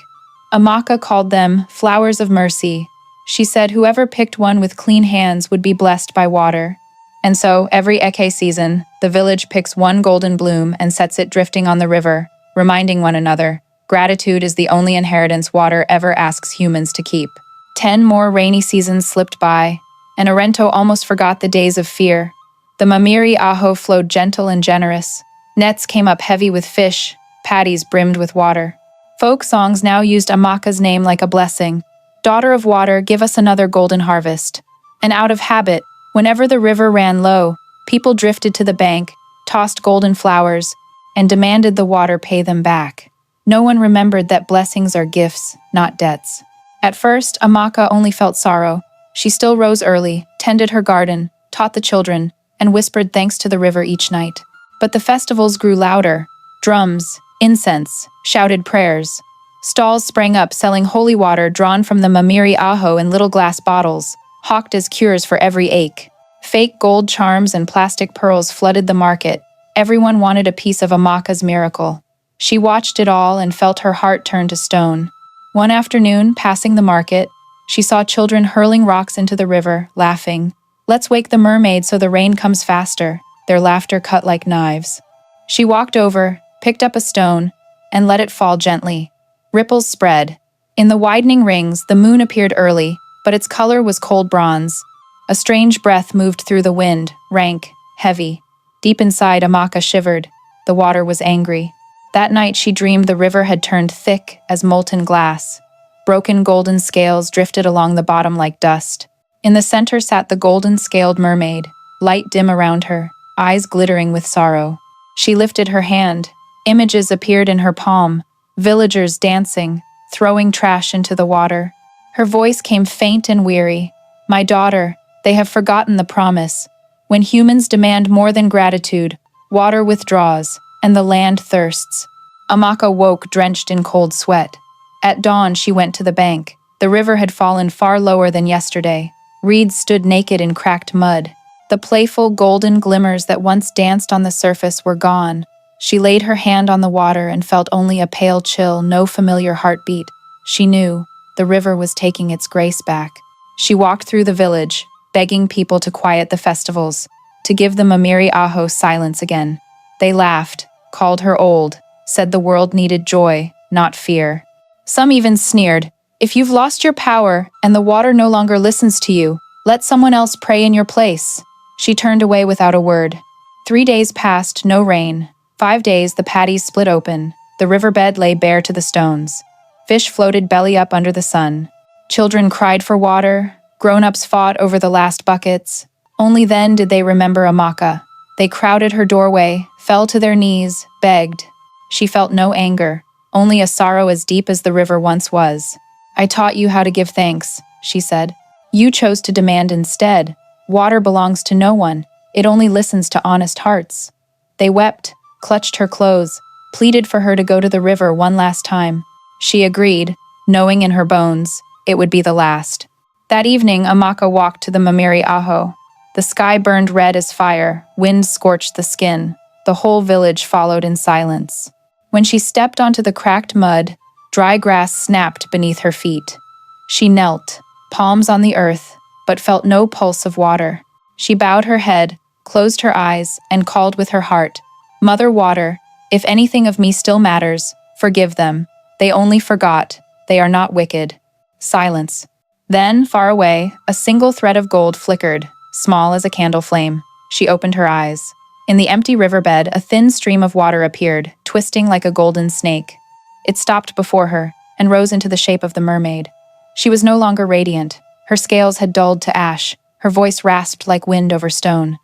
Amaka called them flowers of mercy. She said whoever picked one with clean hands would be blessed by water. And so, every Eke season, the village picks one golden bloom and sets it drifting on the river, reminding one another, Gratitude is the only inheritance water ever asks humans to keep. 10 more rainy seasons slipped by, and Arento almost forgot the days of fear. The Mamiri Aho flowed gentle and generous. Nets came up heavy with fish, patties brimmed with water. Folk songs now used Amaka's name like a blessing. Daughter of water, give us another golden harvest. And out of habit, whenever the river ran low, people drifted to the bank, tossed golden flowers, and demanded the water pay them back. No one remembered that blessings are gifts, not debts. At first, Amaka only felt sorrow. She still rose early, tended her garden, taught the children, and whispered thanks to the river each night. But the festivals grew louder. Drums, incense, shouted prayers. Stalls sprang up selling holy water drawn from the Mamiri Aho in little glass bottles, hawked as cures for every ache. Fake gold charms and plastic pearls flooded the market. Everyone wanted a piece of Amaka's miracle. She watched it all and felt her heart turn to stone. One afternoon, passing the market, she saw children hurling rocks into the river, laughing. "Let's wake the mermaid so the rain comes faster," their laughter cut like knives. She walked over, picked up a stone, and let it fall gently. Ripples spread. In the widening rings, the moon appeared early, but its color was cold bronze. A strange breath moved through the wind, rank, heavy. Deep inside, Amaka shivered. The water was angry. That night she dreamed the river had turned thick as molten glass. Broken golden scales drifted along the bottom like dust. In the center sat the golden-scaled mermaid, light dim around her, eyes glittering with sorrow. She lifted her hand. Images appeared in her palm, villagers dancing, throwing trash into the water. Her voice came faint and weary. "My daughter, they have forgotten the promise. When humans demand more than gratitude, water withdraws, and the land thirsts." Amaka woke drenched in cold sweat. At dawn, she went to the bank. The river had fallen far lower than yesterday. Reeds stood naked in cracked mud. The playful golden glimmers that once danced on the surface were gone. She laid her hand on the water and felt only a pale chill, no familiar heartbeat. She knew the river was taking its grace back. She walked through the village, begging people to quiet the festivals, to give the Mamiri Aho silence again. They laughed, called her old, said the world needed joy, not fear. Some even sneered, "If you've lost your power and the water no longer listens to you, let someone else pray in your place." She turned away without a word. 3 days passed, no rain. 5 days, the patties split open. The riverbed lay bare to the stones. Fish floated belly up under the sun. Children cried for water. Grown-ups fought over the last buckets. Only then did they remember Amaka. They crowded her doorway, fell to their knees, begged. She felt no anger, only a sorrow as deep as the river once was. "I taught you how to give thanks," she said. "You chose to demand instead. Water belongs to no one. It only listens to honest hearts." They wept, clutched her clothes, pleaded for her to go to the river one last time. She agreed, knowing in her bones it would be the last. That evening, Amaka walked to the Mamiri Aho. The sky burned red as fire, wind scorched the skin. The whole village followed in silence. When she stepped onto the cracked mud, dry grass snapped beneath her feet. She knelt, palms on the earth, but felt no pulse of water. She bowed her head, closed her eyes, and called with her heart, "Mother Water, if anything of me still matters, forgive them. They only forgot. They are not wicked." Silence. Then, far away, a single thread of gold flickered, small as a candle flame. She opened her eyes. In the empty riverbed, a thin stream of water appeared, twisting like a golden snake. It stopped before her and rose into the shape of the mermaid. She was no longer radiant. Her scales had dulled to ash. Her voice rasped like wind over stone.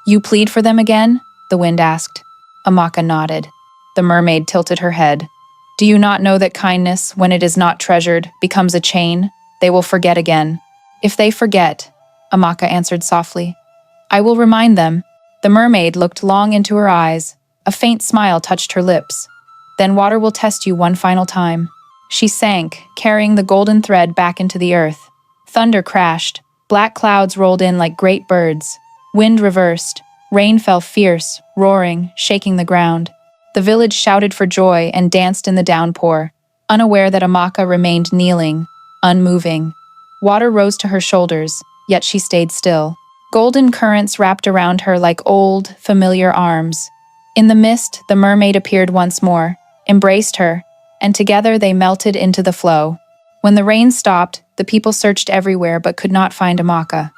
"You plead for them again?" the wind asked. Amaka nodded. The mermaid tilted her head. "Do you not know that kindness, when it is not treasured, becomes a chain? They will forget again." "If they forget," Amaka answered softly, "I will remind them." The mermaid looked long into her eyes. A faint smile touched her lips. "Then water will test you one final time." She sank, carrying the golden thread back into the earth. Thunder crashed. Black clouds rolled in like great birds. Wind reversed. Rain fell fierce, roaring, shaking the ground. The village shouted for joy and danced in the downpour, unaware that Amaka remained kneeling, unmoving. Water rose to her shoulders, yet she stayed still. Golden currents wrapped around her like old, familiar arms. In the mist, the mermaid appeared once more, embraced her, and together they melted into the flow. When the rain stopped, the people searched everywhere but could not find Amaka.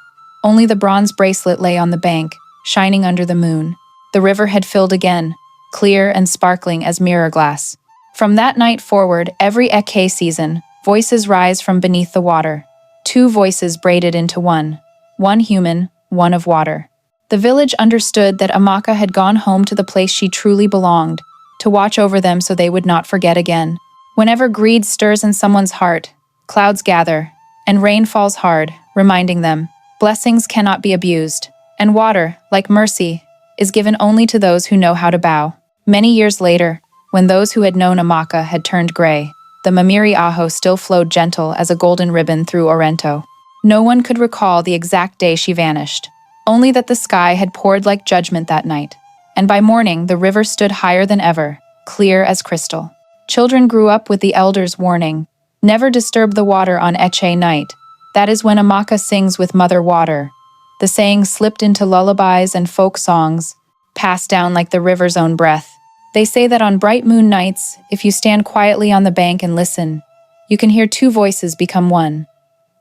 Only the bronze bracelet lay on the bank, shining under the moon. The river had filled again, clear and sparkling as mirror glass. From that night forward, every Eke season, voices rise from beneath the water. Two voices braided into one. One human, one of water. The village understood that Amaka had gone home to the place she truly belonged, to watch over them so they would not forget again. Whenever greed stirs in someone's heart, clouds gather, and rain falls hard, reminding them, blessings cannot be abused, and water, like mercy, is given only to those who know how to bow. Many years later, when those who had known Amaka had turned gray, the Mamiri Aho still flowed gentle as a golden ribbon through Orento. No one could recall the exact day she vanished, only that the sky had poured like judgment that night, and by morning the river stood higher than ever, clear as crystal. Children grew up with the elders' warning, never disturb the water on Eche night. That is when Amaka sings with Mother Water. The saying slipped into lullabies and folk songs, passed down like the river's own breath. They say that on bright moon nights, if you stand quietly on the bank and listen, you can hear two voices become one.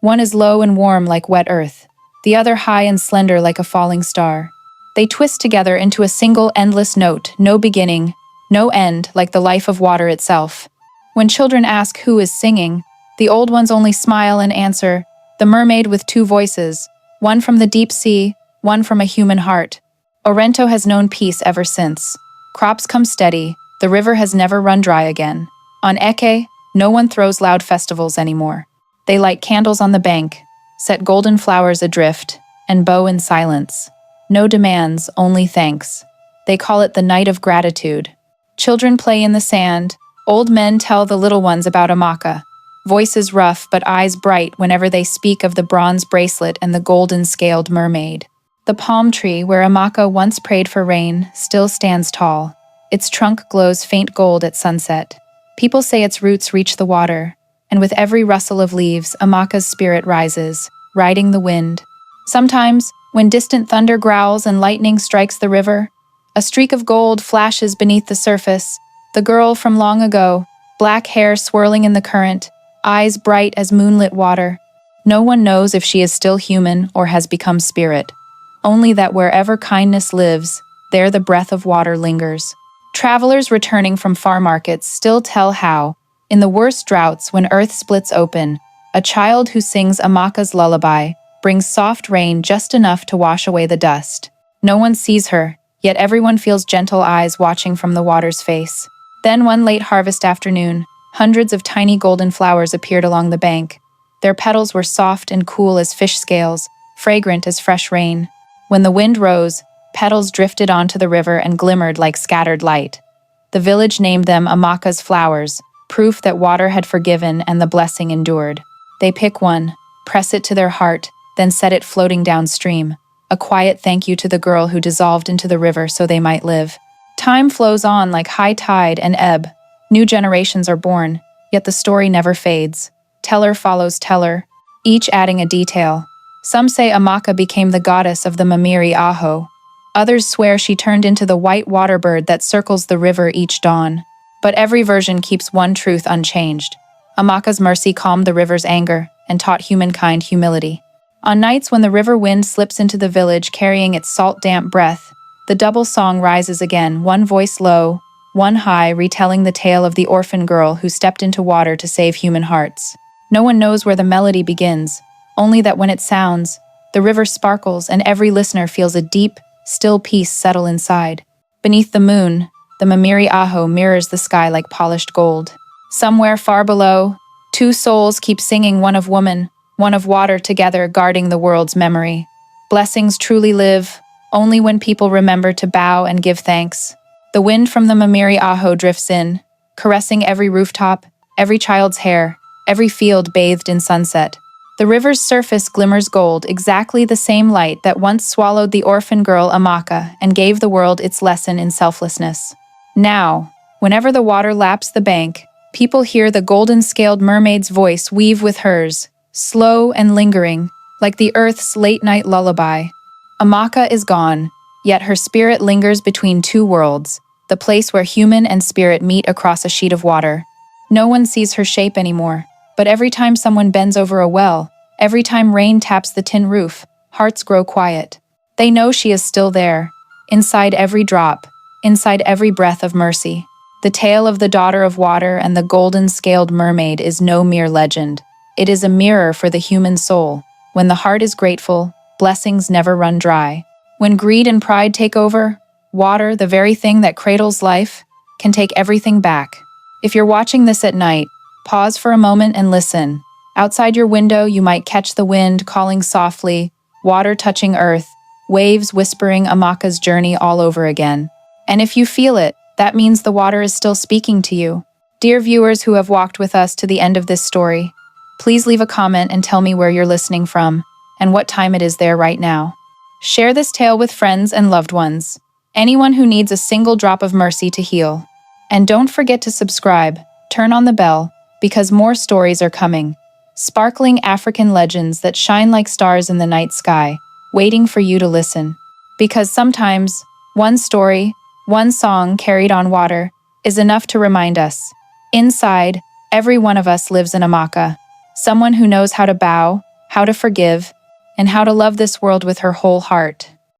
One is low and warm like wet earth, the other high and slender like a falling star. They twist together into a single endless note, no beginning, no end, like the life of water itself. When children ask who is singing, the old ones only smile and answer, the mermaid with two voices, one from the deep sea, one from a human heart. Orento has known peace ever since. Crops come steady, the river has never run dry again. On Eke, no one throws loud festivals anymore. They light candles on the bank, set golden flowers adrift, and bow in silence. No demands, only thanks. They call it the night of gratitude. Children play in the sand, old men tell the little ones about Amaka, voices rough but eyes bright whenever they speak of the bronze bracelet and the golden-scaled mermaid. The palm tree where Amaka once prayed for rain still stands tall. Its trunk glows faint gold at sunset. People say its roots reach the water, and with every rustle of leaves, Amaka's spirit rises, riding the wind. Sometimes, when distant thunder growls and lightning strikes the river, a streak of gold flashes beneath the surface. The girl from long ago, black hair swirling in the current, eyes bright as moonlit water. No one knows if she is still human or has become spirit. Only that wherever kindness lives, there the breath of water lingers. Travelers returning from far markets still tell how, in the worst droughts when earth splits open, a child who sings Amaka's lullaby brings soft rain just enough to wash away the dust. No one sees her, yet everyone feels gentle eyes watching from the water's face. Then one late harvest afternoon, hundreds of tiny golden flowers appeared along the bank. Their petals were soft and cool as fish scales, fragrant as fresh rain. When the wind rose, petals drifted onto the river and glimmered like scattered light. The village named them Amaka's flowers, proof that water had forgiven and the blessing endured. They pick one, press it to their heart, then set it floating downstream, a quiet thank you to the girl who dissolved into the river so they might live. Time flows on like high tide and ebb. New generations are born, yet the story never fades. Teller follows teller, each adding a detail. Some say Amaka became the goddess of the Mamiri Aho. Others swear she turned into the white water bird that circles the river each dawn. But every version keeps one truth unchanged. Amaka's mercy calmed the river's anger and taught humankind humility. On nights when the river wind slips into the village carrying its salt-damp breath, the double song rises again, one voice low, one high, retelling the tale of the orphan girl who stepped into water to save human hearts. No one knows where the melody begins, only that when it sounds, the river sparkles and every listener feels a deep, still peace settle inside. Beneath the moon, the Mamiri Aho mirrors the sky like polished gold. Somewhere far below, two souls keep singing, one of woman, one of water, together guarding the world's memory. Blessings truly live only when people remember to bow and give thanks. The wind from the Mamiri Aho drifts in, caressing every rooftop, every child's hair, every field bathed in sunset. The river's surface glimmers gold, exactly the same light that once swallowed the orphan girl Amaka and gave the world its lesson in selflessness. Now, whenever the water laps the bank, people hear the golden-scaled mermaid's voice weave with hers, slow and lingering, like the earth's late-night lullaby. Amaka is gone, yet her spirit lingers between two worlds, the place where human and spirit meet across a sheet of water. No one sees her shape anymore. But every time someone bends over a well, every time rain taps the tin roof, hearts grow quiet. They know she is still there, inside every drop, inside every breath of mercy. The tale of the daughter of water and the golden-scaled mermaid is no mere legend. It is a mirror for the human soul. When the heart is grateful, blessings never run dry. When greed and pride take over, water, the very thing that cradles life, can take everything back. If you're watching this at night, pause for a moment and listen. Outside your window, you might catch the wind calling softly, water touching earth, waves whispering Amaka's journey all over again. And if you feel it, that means the water is still speaking to you. Dear viewers who have walked with us to the end of this story, please leave a comment and tell me where you're listening from and what time it is there right now. Share this tale with friends and loved ones, anyone who needs a single drop of mercy to heal. And don't forget to subscribe, turn on the bell, because more stories are coming. Sparkling African legends that shine like stars in the night sky, waiting for you to listen. Because sometimes, one story, one song carried on water, is enough to remind us. Inside, every one of us lives in Amaka, someone who knows how to bow, how to forgive, and how to love this world with her whole heart.